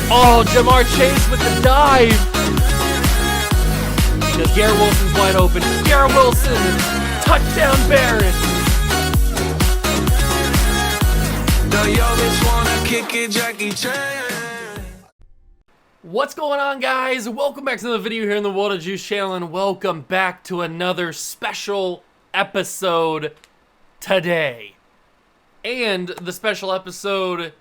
Oh, Jamar Chase with the dive. Because Garrett Wilson's wide open. Garrett Wilson, touchdown Bears. What's going on, guys? Welcome back to another video here in the World of Juice channel, and welcome back to another special episode today. And the special episode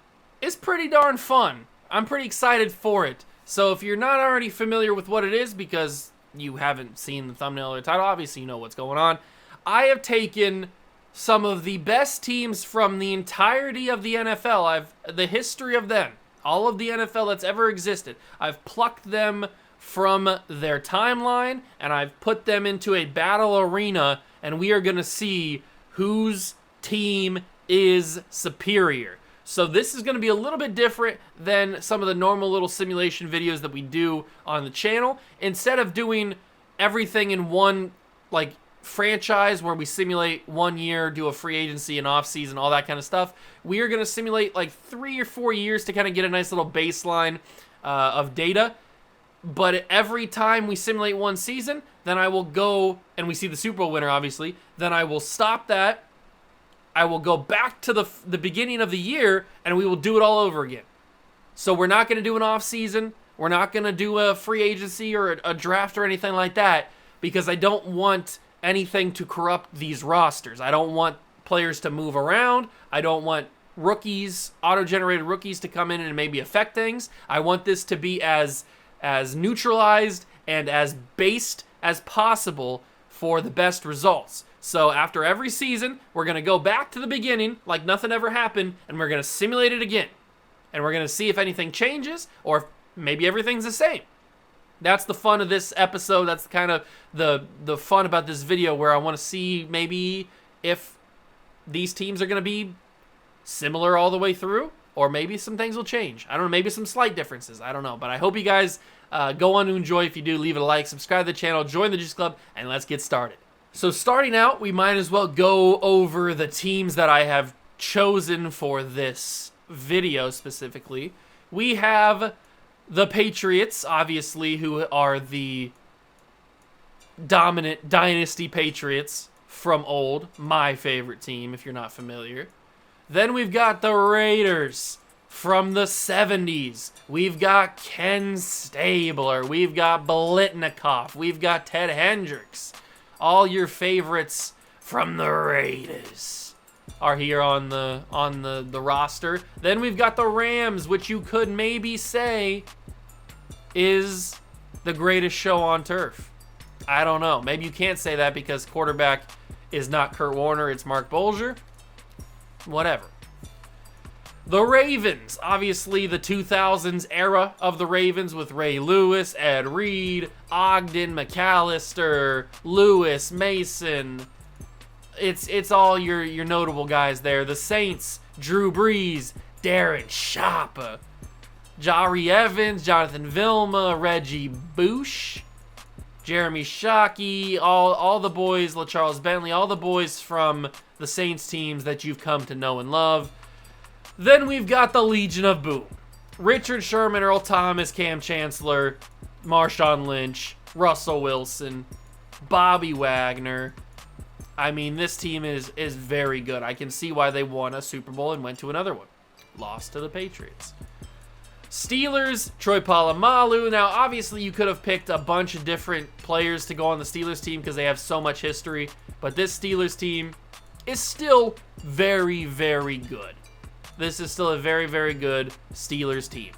is pretty darn fun. I'm pretty excited for it. So if you're not already familiar with what it is, because you haven't seen the thumbnail or the title, obviously you know what's going on. I have taken some of the best teams from the entirety of the NFL. The history of them, all of the NFL that's ever existed. I've plucked them from their timeline, and I've put them into a battle arena, and we are going to see whose team is superior. So this is going to be a little bit different than some of the normal little simulation videos that we do on the channel. Instead of doing everything in one franchise where we simulate 1 year, do a free agency and off season, all that kind of stuff, we are going to simulate like 3 or 4 years to kind of get a nice little baseline of data. But every time we simulate one season, then I will go, and we see the Super Bowl winner obviously, then I will stop that. I will go back to the beginning of the year, and we will do it all over again. So we're not going to do an off season. We're not going to do a free agency or a draft or anything like that, because I don't want anything to corrupt these rosters. I don't want players to move around. I don't want rookies, auto-generated rookies, to come in and maybe affect things. I want this to be as neutralized and as based as possible for the best results. So after every season, we're going to go back to the beginning like nothing ever happened, and we're going to simulate it again. And we're going to see if anything changes, or if maybe everything's the same. That's the fun of this episode. That's kind of the fun about this video, where I want to see maybe if these teams are going to be similar all the way through, or maybe some things will change. I don't know, maybe some slight differences. I don't know. But I hope you guys go on to enjoy. If you do, leave it a like, subscribe to the channel, join the Juice Club, and let's get started. So starting out, we might as well go over the teams that I have chosen for this video specifically. We have the Patriots, obviously, who are the dominant dynasty Patriots from old. My favorite team, if you're not familiar. Then we've got the Raiders from the 70s. We've got Ken Stabler. We've got Biletnikoff. We've got Ted Hendricks. All your favorites from the Raiders are here on the roster. Then we've got the Rams, which you could maybe say is the greatest show on turf. I don't know. Maybe you can't say that because quarterback is not Kurt Warner, it's Mark Bolger. Whatever. The Ravens, obviously the 2000s era of the Ravens with Ray Lewis, Ed Reed, Ogden, McAllister, Lewis, Mason. It's all your notable guys there. The Saints, Drew Brees, Darren Sharper, Jari Evans, Jonathan Vilma, Reggie Bush, Jeremy Shockey, all the boys, LaCharles Bentley, all the boys from the Saints teams that you've come to know and love. Then we've got the Legion of Boom. Richard Sherman, Earl Thomas, Cam Chancellor, Marshawn Lynch, Russell Wilson, Bobby Wagner. I mean, this team is very good. I can see why they won a Super Bowl and went to another one. Lost to the Patriots. Steelers, Troy Polamalu. Now, obviously, you could have picked a bunch of different players to go on the Steelers team because they have so much history. But this Steelers team is still very, very good. This is still a very, very good Steelers team.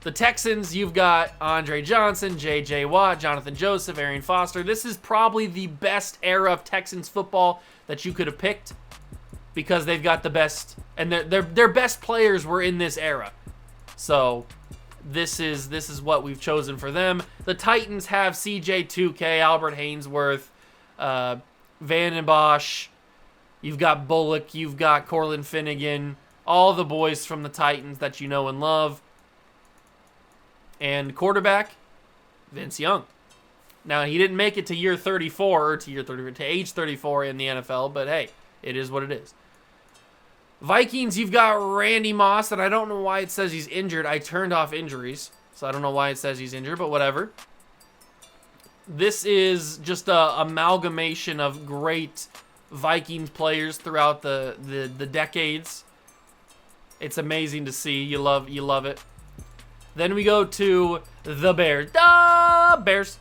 The Texans, you've got Andre Johnson, J.J. Watt, Jonathan Joseph, Arian Foster. This is probably the best era of Texans football that you could have picked because they've got the best, and their best players were in this era. So this is what we've chosen for them. The Titans have C.J. 2K, Albert Hainsworth, Van Bosch. You've got Bullock, you've got Cortland Finnegan, all the boys from the Titans that you know and love. And quarterback, Vince Young. Now, he didn't make it to year 34, or to age 34 in the NFL, but hey, it is what it is. Vikings, you've got Randy Moss, and I don't know why it says he's injured. I turned off injuries, so I don't know why it says he's injured, but whatever. This is just a amalgamation of great Vikings players throughout the decades. It's amazing to see. You love it. Then we go to the Bears. Bears.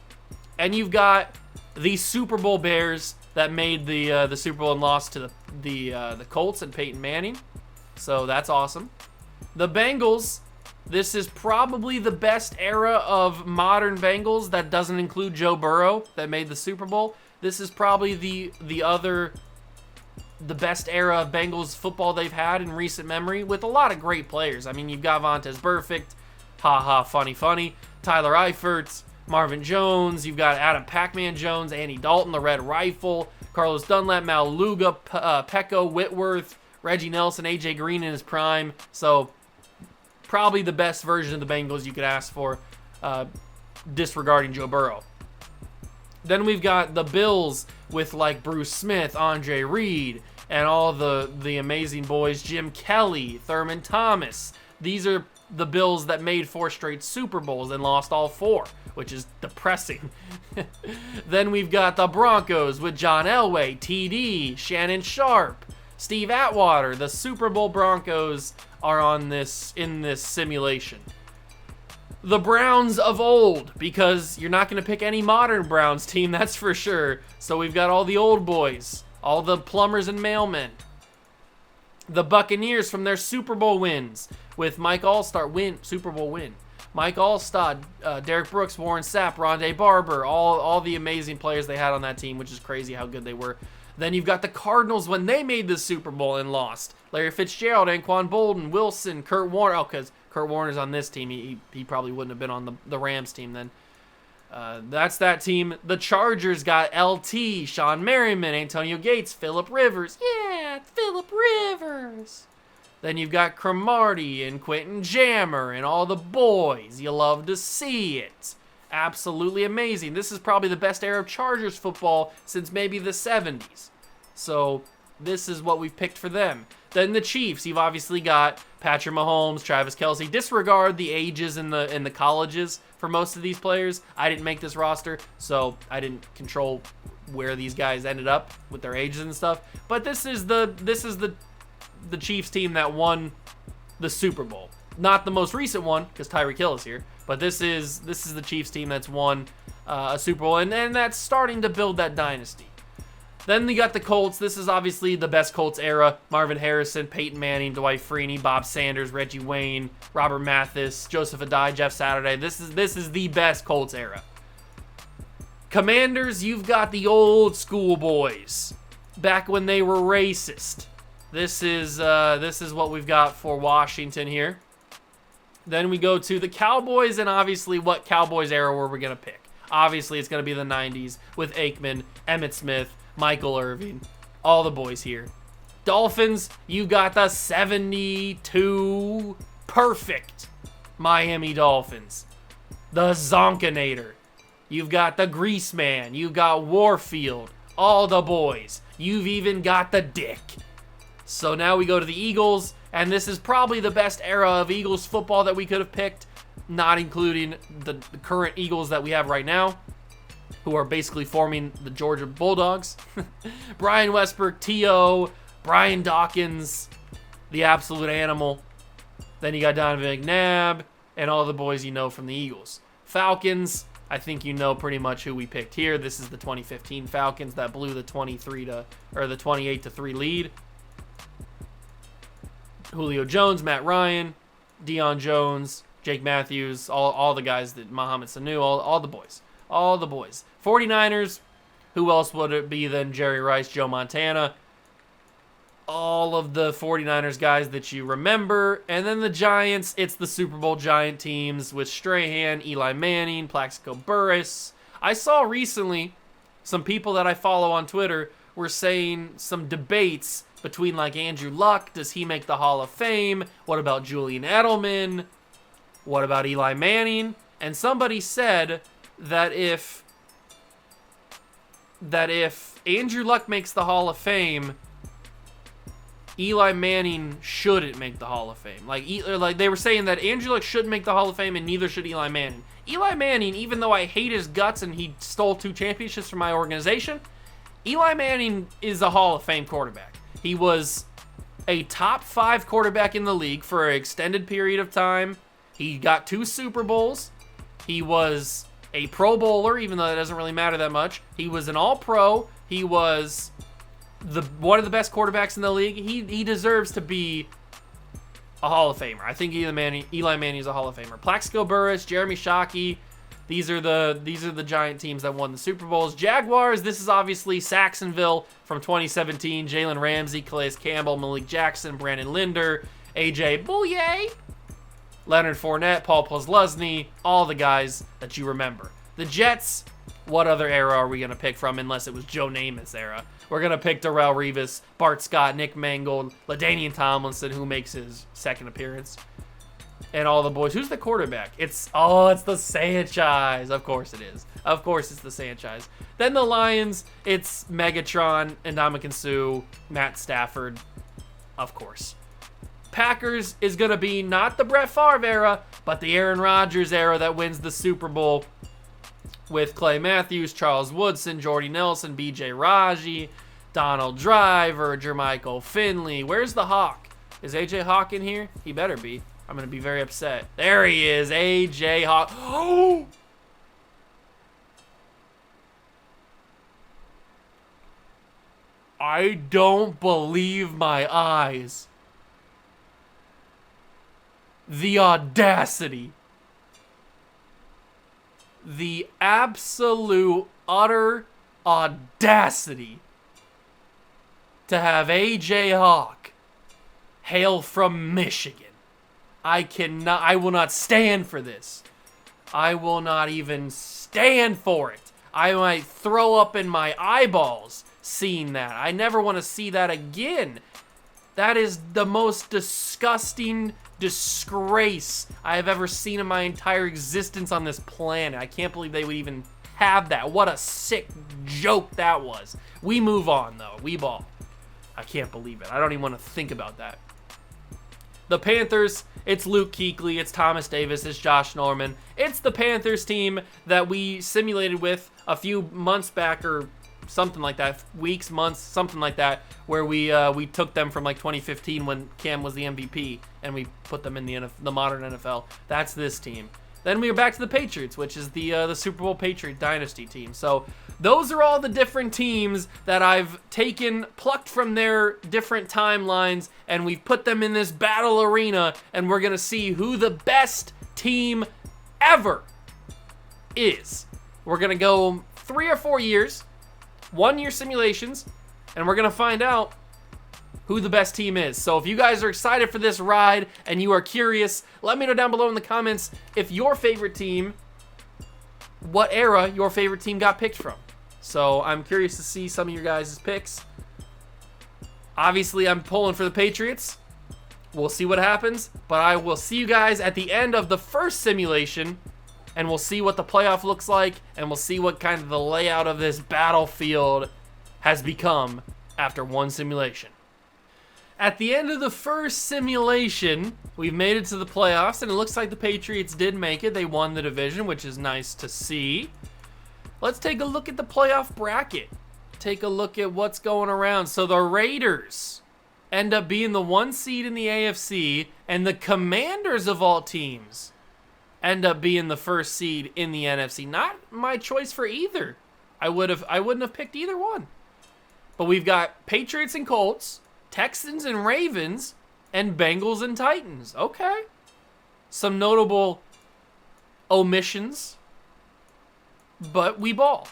And you've got the Super Bowl Bears that made the Super Bowl and lost to the Colts and Peyton Manning. So that's awesome. The Bengals. This is probably the best era of modern Bengals that doesn't include Joe Burrow that made the Super Bowl. This is probably the best era of Bengals football they've had in recent memory, with a lot of great players. I mean, you've got Vontaze Burfict, funny, Tyler Eifert, Marvin Jones, you've got Adam Pac-Man Jones, Andy Dalton, the Red Rifle, Carlos Dunlap, Mal Luga, Pecco, Whitworth, Reggie Nelson, AJ Green in his prime. So probably the best version of the Bengals you could ask for, disregarding Joe Burrow. Then we've got the Bills with like Bruce Smith, Andre Reed, and all the amazing boys, Jim Kelly, Thurman Thomas. These are the Bills that made 4 straight Super Bowls and lost all 4, which is depressing. Then we've got the Broncos with John Elway, TD, Shannon Sharp, Steve Atwater. The Super Bowl Broncos are in this simulation. The Browns of old, because you're not going to pick any modern Browns team, that's for sure. So we've got all the old boys, all the plumbers and mailmen. The Buccaneers from their Super Bowl wins with Mike Allstott Super Bowl win. Mike Allstott, Derek Brooks, Warren Sapp, Rondé Barber, all the amazing players they had on that team, which is crazy how good they were. Then you've got the Cardinals when they made the Super Bowl and lost. Larry Fitzgerald, Anquan Bolden, Wilson, Kurt Warner. Oh, because Kurt Warner's on this team. He probably wouldn't have been on the Rams team then. That's that team. The Chargers got LT, Sean Merriman, Antonio Gates, Phillip Rivers. Yeah, Phillip Rivers. Then you've got Cromartie and Quentin Jammer and all the boys. You love to see it. Absolutely amazing. This is probably the best era of Chargers football since maybe the 70s. So this is what we've picked for them. Then the Chiefs, you've obviously got Patrick Mahomes, Travis Kelce. Disregard the ages in the colleges for most of these players. I didn't make this roster, so I didn't control where these guys ended up with their ages and stuff. But this is the Chiefs team that won the Super Bowl. Not the most recent one, because Tyreek Hill is here. But this is the Chiefs team that's won a Super Bowl, and that's starting to build that dynasty. Then we got the Colts. This is obviously the best Colts era. Marvin Harrison, Peyton Manning, Dwight Freeney, Bob Sanders, Reggie Wayne, Robert Mathis, Joseph Adai, Jeff Saturday. This is the best Colts era. Commanders, you've got the old school boys, back when they were racist. This is what we've got for Washington here. Then we go to the Cowboys, and obviously what Cowboys era were we going to pick? Obviously it's going to be the 90s with Aikman, Emmitt Smith, Michael Irvin, all the boys here. Dolphins, you got the 72 perfect Miami Dolphins. The Zonkinator. You've got the Grease Man. You've got Warfield. All the boys. You've even got the Dick. So now we go to the Eagles, and this is probably the best era of Eagles football that we could have picked, not including the current Eagles that we have right now, who are basically forming the Georgia Bulldogs. Brian Westbrook, T.O., Brian Dawkins, the absolute animal. Then you got Donovan McNabb, and all the boys you know from the Eagles. Falcons, I think you know pretty much who we picked here. This is the 2015 Falcons that blew the 28-3 lead. Julio Jones, Matt Ryan, Deion Jones, Jake Matthews, all the guys that Mohamed Sanu, all the boys. All the boys. 49ers, who else would it be than Jerry Rice, Joe Montana? All of the 49ers guys that you remember. And then the Giants, it's the Super Bowl Giant teams with Strahan, Eli Manning, Plaxico Burress. I saw recently some people that I follow on Twitter were saying some debates between like Andrew Luck, does he make the Hall of Fame? What about Julian Edelman? What about Eli Manning? And somebody said that if Andrew Luck makes the Hall of Fame, Eli Manning shouldn't make the Hall of Fame. Like they were saying that Andrew Luck shouldn't make the Hall of Fame, and neither should Eli Manning. Eli Manning, even though I hate his guts and he stole 2 championships from my organization, Eli Manning is a Hall of Fame quarterback. He was a top 5 quarterback in the league for an extended period of time. He got 2 Super Bowls. He was a Pro Bowler, even though that doesn't really matter that much. He was an All-Pro. He was one of the best quarterbacks in the league. He deserves to be a Hall of Famer. I think Eli Manning is a Hall of Famer. Plaxico Burress, Jeremy Shockey, these are the giant teams that won the Super Bowls. Jaguars, this is obviously Saxonville from 2017. Jalen Ramsey, Calais Campbell, Malik Jackson, Brandon Linder, AJ Bouye, Leonard Fournette, Paul Posluszny, all the guys that you remember. The Jets, what other era are we going to pick from unless it was Joe Namath's era? We're going to pick Darrelle Revis, Bart Scott, Nick Mangold, LaDainian Tomlinson, who makes his second appearance, and all the boys. Who's the quarterback? It's the Sanchez. Of course it is. Of course it's the Sanchez. Then the Lions, it's Megatron, Ndamukong Suh, Matt Stafford, of course. Packers is going to be not the Brett Favre era, but the Aaron Rodgers era that wins the Super Bowl with Clay Matthews, Charles Woodson, Jordy Nelson, B.J. Raji, Donald Driver, Jermichael Finley. Where's the Hawk? Is A.J. Hawk in here? He better be. I'm going to be very upset. There he is, A.J. Hawk. Oh! I don't believe my eyes. The audacity. The absolute, utter audacity to have A.J. Hawk hail from Michigan. I will not stand for this. I will not even stand for it. I might throw up in my eyeballs seeing that. I never want to see that again. That is the most disgusting disgrace I have ever seen in my entire existence on this planet. I can't believe they would even have that. What a sick joke that was. We move on, though. We ball. I can't believe it. I don't even want to think about that. The Panthers, it's Luke Kuechly, it's Thomas Davis, it's Josh Norman. It's the Panthers team that we simulated with a few months back, or something like that, weeks, months, something like that, where we took them from like 2015 when Cam was the MVP, and we put them in the modern NFL. That's this team. Then we are back to the Patriots, which is the Super Bowl Patriot Dynasty team. So those are all the different teams that I've plucked from their different timelines, and we've put them in this battle arena, and we're going to see who the best team ever is. We're going to go 3 or 4 years, 1-year simulations, and we're going to find out who the best team is. So if you guys are excited for this ride and you are curious, let me know down below in the comments if your favorite team, what era your favorite team got picked from. So I'm curious to see some of your guys' picks. Obviously, I'm pulling for the Patriots. We'll see what happens, but I will see you guys at the end of the first simulation, and we'll see what the playoff looks like, and we'll see what kind of the layout of this battlefield has become after one simulation. At the end of the first simulation, we've made it to the playoffs, and it looks like the Patriots did make it. They won the division, which is nice to see. Let's take a look at the playoff bracket. Take a look at what's going around. So the Raiders end up being the 1 seed in the AFC, and the Commanders of all teams end up being the 1st seed in the NFC. Not my choice for either. I wouldn't have picked either one. But we've got Patriots and Colts, Texans and Ravens, and Bengals and Titans. Okay. Some notable omissions, but we ball.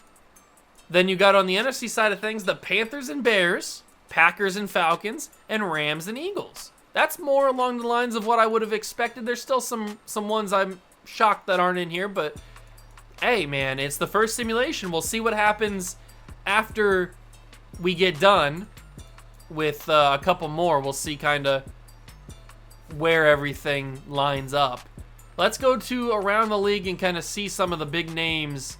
Then you got on the NFC side of things, the Panthers and Bears, Packers and Falcons, and Rams and Eagles. That's more along the lines of what I would have expected. There's still some ones I'm shocked that aren't in here, but hey, man, it's the first simulation. We'll see what happens after we get done with a couple more. We'll see kind of where everything lines up. Let's go to around the league and kind of see some of the big names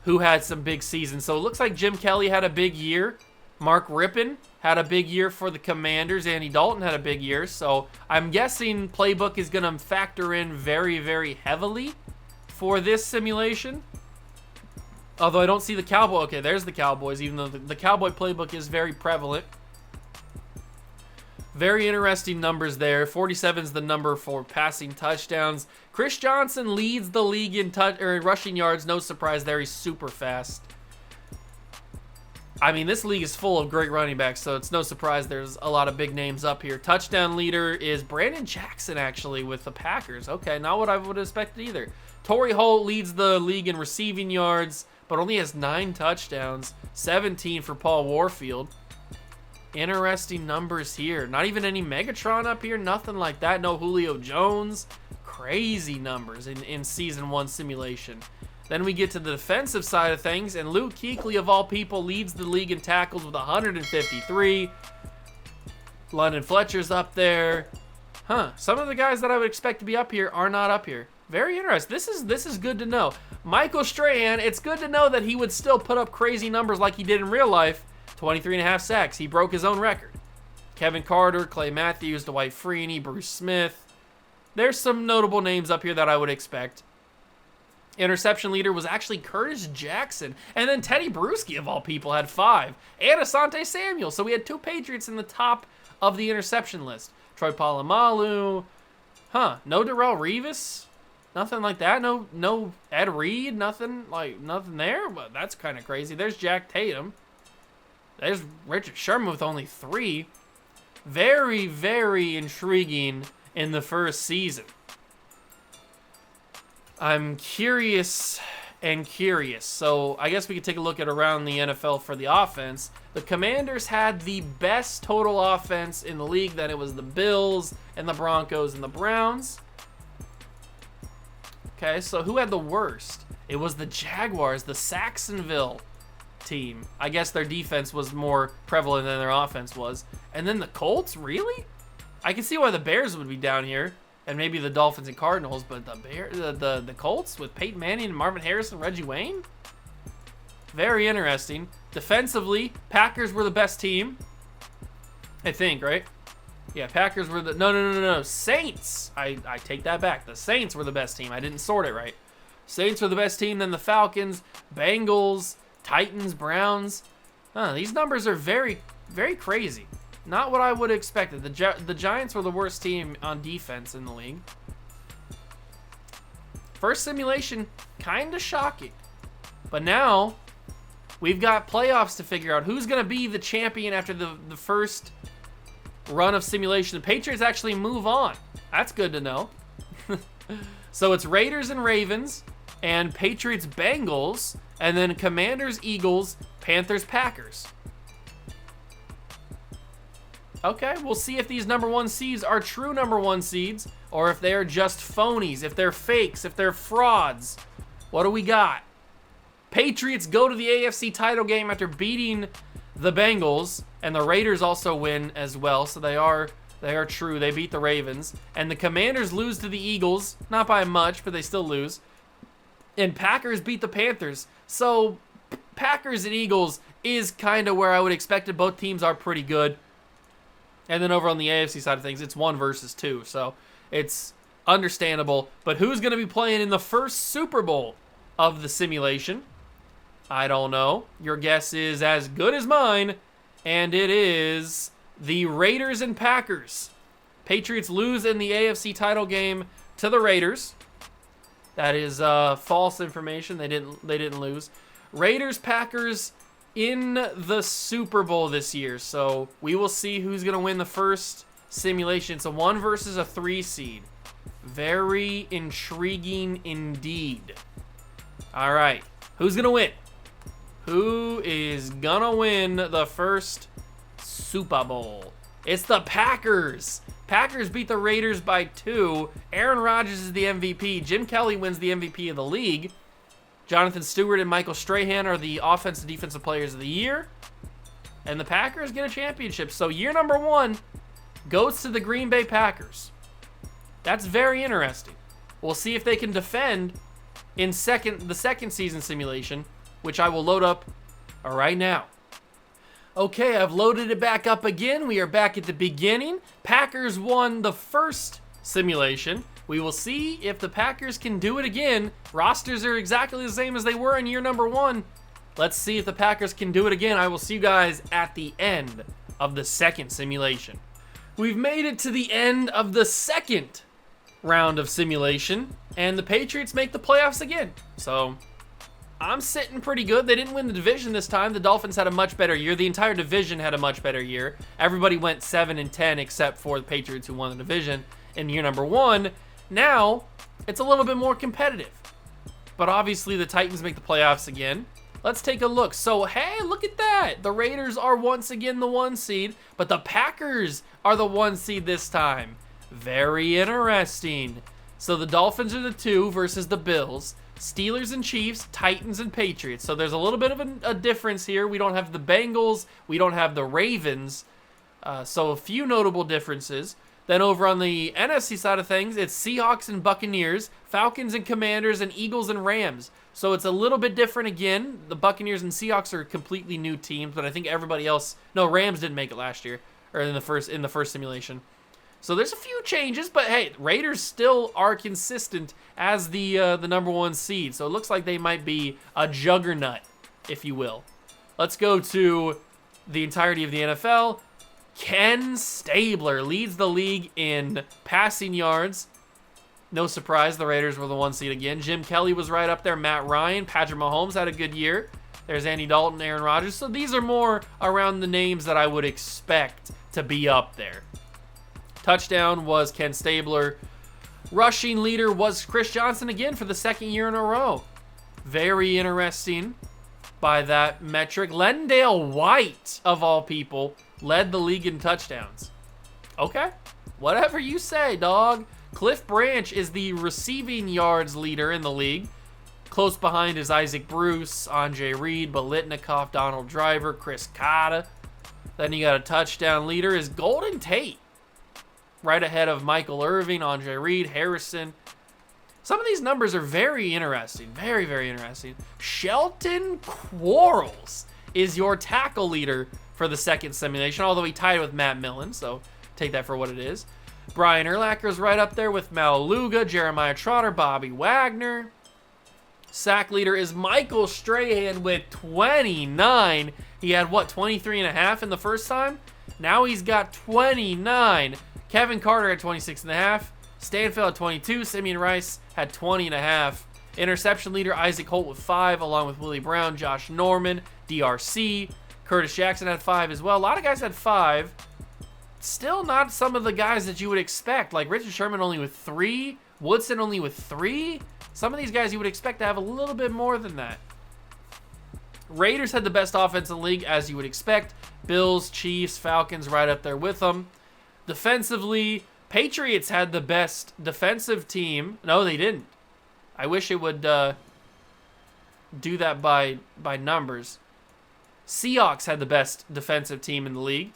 who had some big seasons. So it looks like Jim Kelly had a big year. Mark Rippon had a big year for the Commanders. Andy Dalton had a big year. So I'm guessing Playbook is going to factor in very, very heavily for this simulation. Although I don't see the Cowboy. Okay, there's the Cowboys, even though the Cowboy Playbook is very prevalent. Very interesting numbers there. 47 is the number for passing touchdowns. Chris Johnson leads the league in rushing yards. No surprise there. He's super fast. I mean, this league is full of great running backs, so it's no surprise there's a lot of big names up here. Touchdown leader is Brandon Jackson, actually, with the Packers. Okay, not what I would have expected either. Torrey Holt leads the league in receiving yards, but only has 9 touchdowns. 17 for Paul Warfield. Interesting numbers here. Not even any Megatron up here. Nothing like that. No Julio Jones. Crazy numbers in Season 1 simulation. Then we get to the defensive side of things, and Luke Kuechly, of all people, leads the league in tackles with 153. London Fletcher's up there. Some of the guys that I would expect to be up here are not up here. Very interesting. This is good to know. Michael Strahan, it's good to know that he would still put up crazy numbers like he did in real life. 23.5 sacks. He broke his own record. Kevin Carter, Clay Matthews, Dwight Freeney, Bruce Smith. There's some notable names up here that I would expect. Interception leader was actually Curtis Jackson. And then Teddy Bruschi, of all people, had 5. And Asante Samuel. So we had 2 Patriots in the top of the interception list. Troy Polamalu. No Darrelle Revis. Nothing like that. No Ed Reed. Nothing there. But that's kind of crazy. There's Jack Tatum. There's Richard Sherman with only 3. Very, very intriguing in the first season. I'm curious. So I guess we could take a look at around the NFL for the offense. The Commanders had the best total offense in the league. Then it was the Bills and the Broncos and the Browns. Okay, so who had the worst? It was the Jaguars, the Saxonville team. I guess their defense was more prevalent than their offense was. And then the Colts, really? I can see why the Bears would be down here, and maybe the Dolphins and Cardinals, but the Colts with Peyton Manning and Marvin Harrison, Reggie Wayne? Very interesting. Defensively, Packers were the best team. I think, right? Yeah, Packers were the... No. Saints. I take that back. The Saints were the best team. I didn't sort it right. Saints were the best team, then the Falcons, Bengals, Titans, Browns. These numbers are very, very crazy. Not what I would have expected. The Giants were the worst team on defense in the league. First simulation, kind of shocking. But now, we've got playoffs to figure out. Who's going to be the champion after the first run of simulation? The Patriots actually move on. That's good to know. So it's Raiders and Ravens, and Patriots, Bengals, and then Commanders, Eagles, Panthers, Packers. Okay, we'll see if these number 1 seeds are true number 1 seeds, or if they are just phonies, if they're fakes, if they're frauds. What do we got? Patriots go to the AFC title game after beating the Bengals, and the Raiders also win as well, so they are true. They beat the Ravens. And the Commanders lose to the Eagles, not by much, but they still lose. And Packers beat the Panthers. So Packers and Eagles is kind of where I would expect it. Both teams are pretty good. And then over on the AFC side of things, it's 1 versus 2. So it's understandable. But who's going to be playing in the first Super Bowl of the simulation? I don't know. Your guess is as good as mine. And it is the Raiders and Packers. Patriots lose in the AFC title game to the Raiders. That is false information. They didn't lose. Raiders, Packers in the Super Bowl this year. So we will see who's going to win the first simulation. It's a 1 versus a 3 seed. Very intriguing indeed. All right. Who's going to win? Who is going to win the first Super Bowl? It's the Packers. Packers beat the Raiders by 2. Aaron Rodgers is the MVP. Jim Kelly wins the MVP of the league. Jonathan Stewart and Michael Strahan are the offensive and defensive players of the year. And the Packers get a championship. So year number 1 goes to the Green Bay Packers. That's very interesting. We'll see if they can defend in the second season simulation, which I will load up right now. Okay, I've loaded it back up again. We are back at the beginning. Packers won the first simulation. We will see if the Packers can do it again. Rosters are exactly the same as they were in year number 1. Let's see if the Packers can do it again. I will see you guys at the end of the second simulation. We've made it to the end of the second round of simulation, and the Patriots make the playoffs again. So I'm sitting pretty good. They didn't win the division this time. The Dolphins had a much better year. The entire division had a much better year. Everybody went 7-10 except for the Patriots, who won the division in year number 1. Now it's a little bit more competitive, but obviously the Titans make the playoffs again. Let's take a look. So, hey, look at that. The Raiders are once again the 1 seed, but the Packers are the 1 seed this time. Very interesting. So the Dolphins are the 2 versus the Bills. Steelers and Chiefs, Titans and Patriots. So there's a little bit of a difference here. We don't have the Bengals. We don't have the Ravens. So a few notable differences. Then over on the NFC side of things, it's Seahawks and Buccaneers, Falcons and Commanders, and Eagles and Rams. So it's a little bit different again. The Buccaneers and Seahawks are completely new teams, but I think everybody else... No, Rams didn't make it last year, or in the first simulation. So there's a few changes, but hey, Raiders still are consistent as the number 1 seed. So it looks like they might be a juggernaut, if you will. Let's go to the entirety of the NFL. Ken Stabler leads the league in passing yards. No surprise, the Raiders were the 1 seed again. Jim Kelly was right up there. Matt Ryan, Patrick Mahomes had a good year. There's Andy Dalton, Aaron Rodgers. So these are more around the names that I would expect to be up there. Touchdown was Ken Stabler. Rushing leader was Chris Johnson again for the 2nd year in a row. Very interesting by that metric. Lendale White, of all people, led the league in touchdowns. Okay, whatever you say, dog. Cliff Branch is the receiving yards leader in the league. Close behind is Isaac Bruce, Andre Reed, Biletnikoff, Donald Driver, Chris Cotta. Then you got a touchdown leader is Golden Tate. Right ahead of Michael Irving, Andre Reed, Harrison. Some of these numbers are very interesting. Very, very interesting. Shelton Quarles is your tackle leader for the 2nd simulation, although he tied with Matt Millen, so take that for what it is. Brian Urlacher's right up there with Mal Luga, Jeremiah Trotter, Bobby Wagner. Sack leader is Michael Strahan with 29. He had, 23.5 in the first time? Now he's got 29. Kevin Carter had 26.5. Stanfield had 22. Simeon Rice had 20.5. Interception leader Isaac Holt with 5, along with Willie Brown, Josh Norman, DRC. Curtis Jackson had 5 as well. A lot of guys had 5. Still not some of the guys that you would expect. Like Richard Sherman only with 3. Woodson only with 3. Some of these guys you would expect to have a little bit more than that. Raiders had the best offense in the league, as you would expect. Bills, Chiefs, Falcons right up there with them. Defensively, Patriots had the best defensive team. No, they didn't. I wish it would do that by numbers. Seahawks had the best defensive team in the league.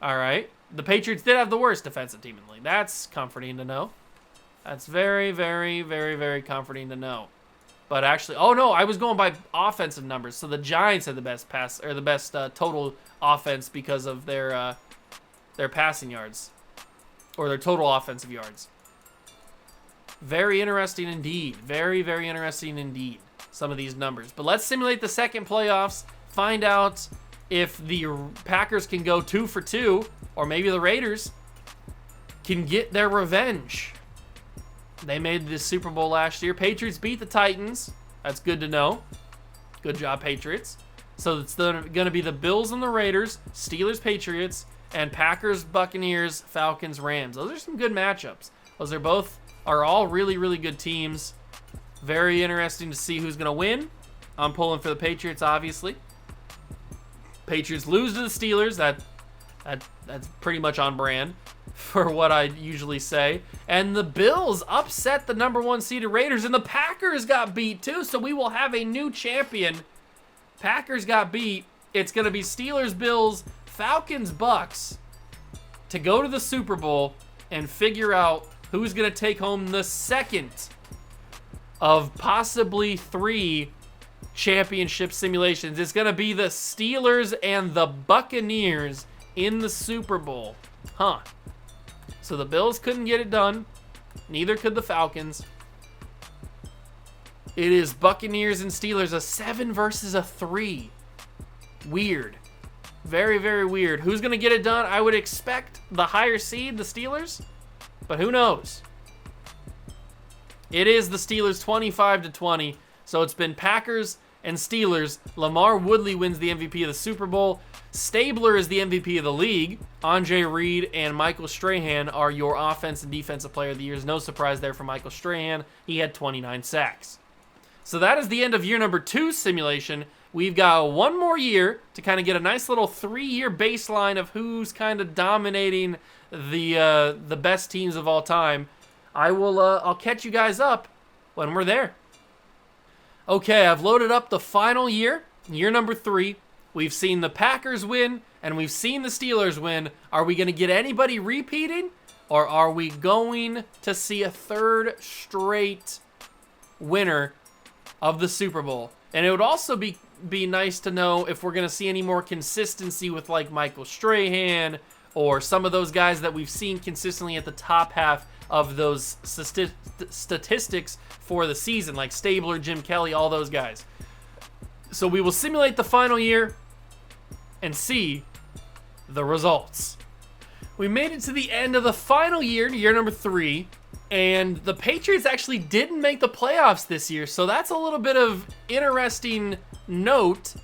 All right. The Patriots did have the worst defensive team in the league. That's comforting to know. That's very, very, very, very comforting to know. But actually, oh no, I was going by offensive numbers. So the Giants had the best pass, or the best total offense because of their passing yards, or their total offensive yards. Very interesting indeed. Very, very interesting indeed, some of these numbers. But let's simulate the second playoffs, find out if the Packers can go 2 for 2, or maybe the Raiders can get their revenge. They made the Super Bowl last year. Patriots beat the Titans. That's good to know. Good job, Patriots. So it's going to be the Bills and the Raiders, Steelers, Patriots, and Packers, Buccaneers, Falcons, Rams. Those are some good matchups. Those are all really, really good teams. Very interesting to see who's going to win. I'm pulling for the Patriots, obviously. Patriots lose to the Steelers. That's pretty much on brand for what I usually say. And the Bills upset the number 1 seeded Raiders, and the Packers got beat too, so we will have a new champion. Packers got beat. It's going to be Steelers, Bills, Falcons, Bucks to go to the Super Bowl and figure out who's going to take home the second of possibly 3 championship simulations. It's going to be the Steelers and the Buccaneers in the Super Bowl. Huh. So the Bills couldn't get it done. Neither could the Falcons. It is Buccaneers and Steelers, a 7 versus a 3. Weird. Very, very weird. Who's going to get it done? I would expect the higher seed, the Steelers, but who knows? It is the Steelers 25-20, so it's been Packers and Steelers. Lamar Woodley wins the MVP of the Super Bowl. Stabler is the MVP of the league. Andre Reed and Michael Strahan are your offense and defensive player of the years. No surprise there for Michael Strahan. He had 29 sacks. So that is the end of year number 2 simulation. We've got one more year to kind of get a nice little 3-year baseline of who's kind of dominating the best teams of all time. I'll catch you guys up when we're there. Okay, I've loaded up the final year number 3. We've seen the Packers win, and we've seen the Steelers win. Are we going to get anybody repeating, or are we going to see a third straight winner of the Super Bowl? And it would also be nice to know if we're going to see any more consistency with like Michael Strahan or some of those guys that we've seen consistently at the top half of those statistics for the season, like Stabler, Jim Kelly, all those guys. So we will simulate the final year and see the results. We made it to the end of the final year, year number 3, and the Patriots actually didn't make the playoffs this year, so that's a little bit of interesting note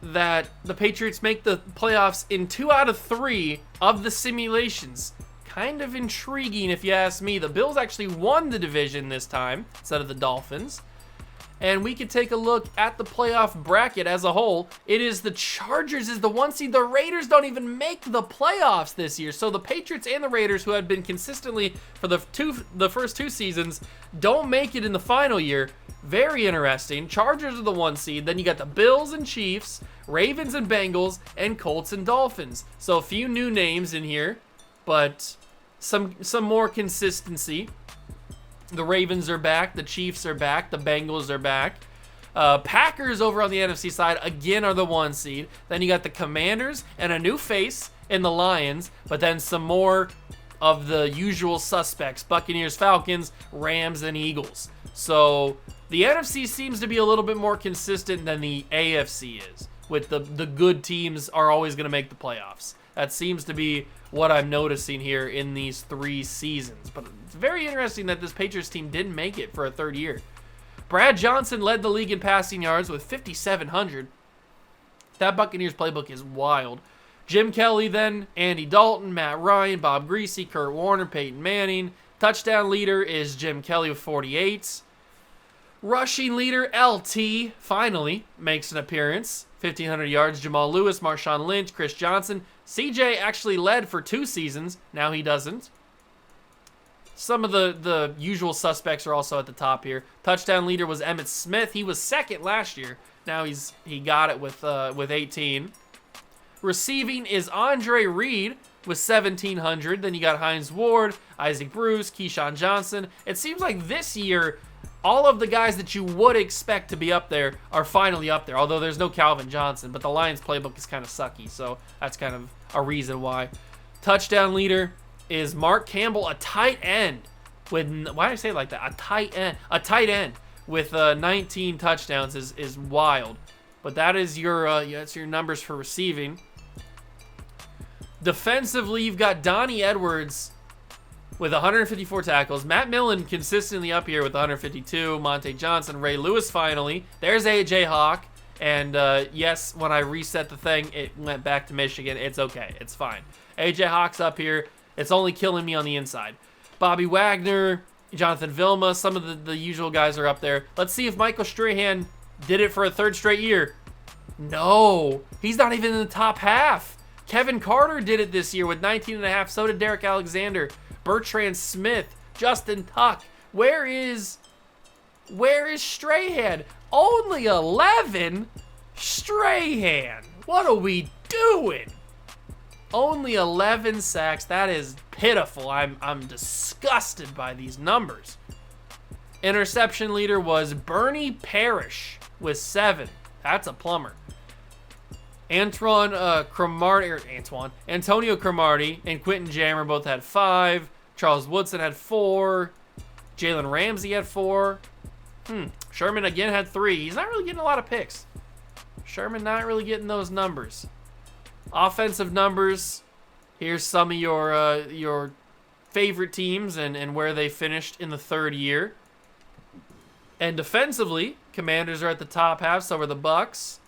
that the Patriots make the playoffs in 2 out of 3 of the simulations. Kind of intriguing if you ask me. The Bills actually won the division this time instead of the Dolphins. And we could take a look at the playoff bracket as a whole. It is the Chargers is the 1 seed. The Raiders don't even make the playoffs this year. So the Patriots and the Raiders, who had been consistently for the first 2 seasons, don't make it in the final year. Very interesting. Chargers are the 1 seed. Then you got the Bills and Chiefs, Ravens and Bengals, and Colts and Dolphins. So a few new names in here, but some more consistency. The Ravens are back. The Chiefs are back. The Bengals are back. Packers over on the NFC side, again, are the 1 seed. Then you got the Commanders and a new face in the Lions, but then some more of the usual suspects. Buccaneers, Falcons, Rams, and Eagles. So the NFC seems to be a little bit more consistent than the AFC is, with the good teams are always going to make the playoffs. That seems to be what I'm noticing here in these 3 seasons. But it's very interesting that this Patriots team didn't make it for a 3rd year. Brad Johnson led the league in passing yards with 5,700. That Buccaneers playbook is wild. Jim Kelly then, Andy Dalton, Matt Ryan, Bob Greasy, Kurt Warner, Peyton Manning. Touchdown leader is Jim Kelly with 48. Rushing leader, LT, finally makes an appearance. 1,500 yards, Jamal Lewis, Marshawn Lynch, Chris Johnson. CJ actually led for 2 seasons. Now he doesn't. Some of the usual suspects are also at the top here. Touchdown leader was Emmitt Smith. He was 2nd last year. Now he got it with 18. Receiving is Andre Reed with 1,700. Then you got Hines Ward, Isaac Bruce, Keyshawn Johnson. It seems like this year, all of the guys that you would expect to be up there are finally up there, although there's no Calvin Johnson, but the Lions playbook is kind of sucky, so that's kind of a reason why. Touchdown leader is Mark Campbell, a tight end. Why did I say it like that? A tight end with 19 touchdowns is wild. But that is that's your numbers for receiving. Defensively, you've got Donnie Edwards with 154 tackles. Matt Millen consistently up here with 152. Monte Johnson, Ray Lewis finally. There's A.J. Hawk. And yes, when I reset the thing, it went back to Michigan. It's okay. It's fine. A.J. Hawk's up here. It's only killing me on the inside. Bobby Wagner, Jonathan Vilma, some of the usual guys are up there. Let's see if Michael Strahan did it for a 3rd straight year. No, he's not even in the top half. Kevin Carter did it this year with 19.5. So did Derek Alexander. Bertrand Smith, Justin Tuck. Where is Strahan? Only 11? Strahan, what are we doing? Only 11 sacks. That is pitiful. I'm disgusted by these numbers. Interception leader was Bernie Parrish with 7. That's a plumber. Antonio Cromartie and Quentin Jammer both had 5. Charles Woodson had 4. Jalen Ramsey had 4. Sherman again had 3. He's not really getting a lot of picks. Sherman not really getting those numbers. Offensive numbers. Here's some of your favorite teams and where they finished in the 3rd year. And defensively, Commanders are at the top half, so are the Bucks.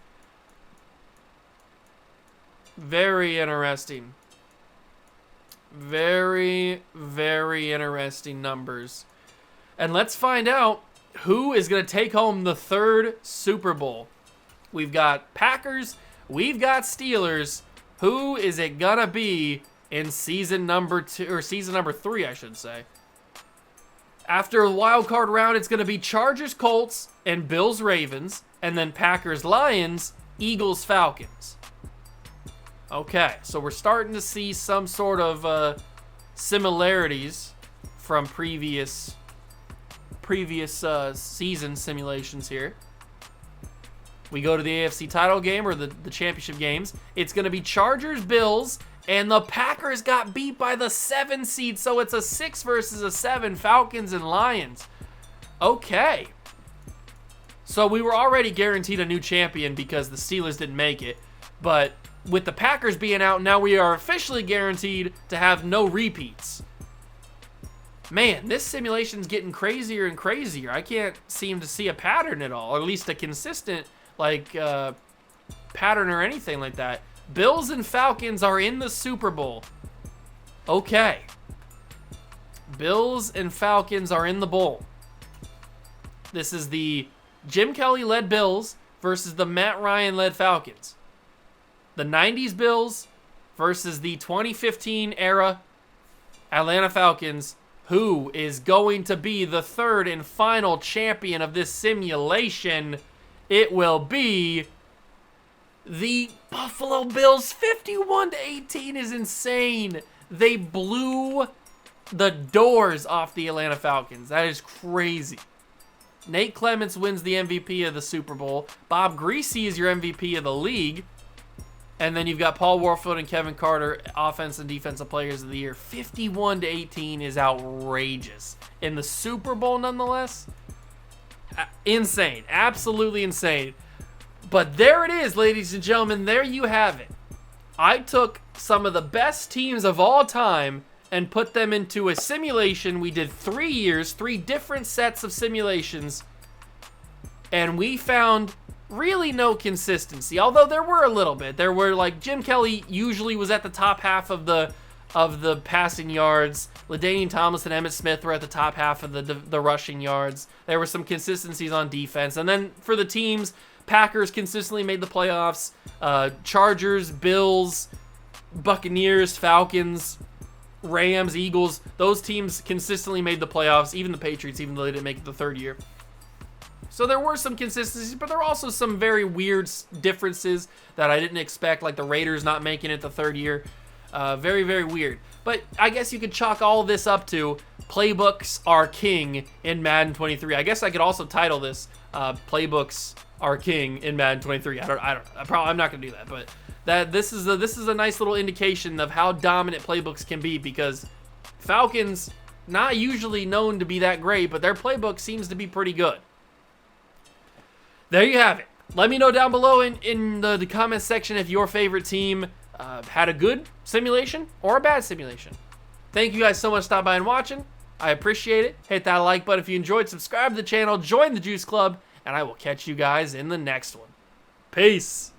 Very interesting. Very, very interesting numbers. And let's find out who is going to take home the 3rd Super Bowl. We've got Packers. We've got Steelers. Who is it going to be in season number 2, or season number 3, I should say? After the wild card round, it's going to be Chargers, Colts, and Bills, Ravens, and then Packers, Lions, Eagles, Falcons. Okay, so we're starting to see some sort of similarities from previous season simulations here. We go to the AFC title game, or the championship games. It's going to be Chargers, Bills, and the Packers got beat by the 7 seed, so it's a 6 versus a 7, Falcons and Lions. Okay. So we were already guaranteed a new champion because the Steelers didn't make it. But with the Packers being out, now we are officially guaranteed to have no repeats. Man, this simulation's getting crazier and crazier. I can't seem to see a pattern at all, or at least a consistent pattern or anything like that. Bills and Falcons are in the Super Bowl. Okay. Bills and Falcons are in the bowl. This is the Jim Kelly-led Bills versus the Matt Ryan-led Falcons. The 90s Bills versus the 2015 era Atlanta Falcons. Who is going to be the 3rd and final champion of this simulation? It will be the Buffalo Bills. 51-18 is insane. They blew the doors off the Atlanta Falcons. That is crazy. Nate Clements wins the MVP of the Super Bowl. Bob Greasy is your MVP of the league. And then you've got Paul Warfield and Kevin Carter, offense and defensive players of the year. 51-18 is outrageous. In the Super Bowl, nonetheless, insane. Absolutely insane. But there it is, ladies and gentlemen. There you have it. I took some of the best teams of all time and put them into a simulation. We did 3 years, 3 different sets of simulations. And we found really no consistency, although there were a little bit. There were, like, Jim Kelly usually was at the top half of the passing yards. LaDainian Tomlinson and Emmitt Smith were at the top half of the rushing yards. There were some consistencies on defense. And then for the teams, Packers consistently made the playoffs. Chargers, Bills, Buccaneers, Falcons, Rams, Eagles, those teams consistently made the playoffs. Even the Patriots, even though they didn't make it the 3rd year. So there were some consistencies, but there were also some very weird differences that I didn't expect, like the Raiders not making it the 3rd year. Very, very weird. But I guess you could chalk all this up to playbooks are king in Madden 23. I guess I could also title this playbooks are king in Madden 23. I'm not gonna do that, but this is a nice little indication of how dominant playbooks can be, because Falcons, not usually known to be that great, but their playbook seems to be pretty good. There you have it. Let me know down below in the comment section if your favorite team had a good simulation or a bad simulation. Thank you guys so much for stopping by and watching. I appreciate it. Hit that like button if you enjoyed. Subscribe to the channel. Join the Juice Club. And I will catch you guys in the next one. Peace.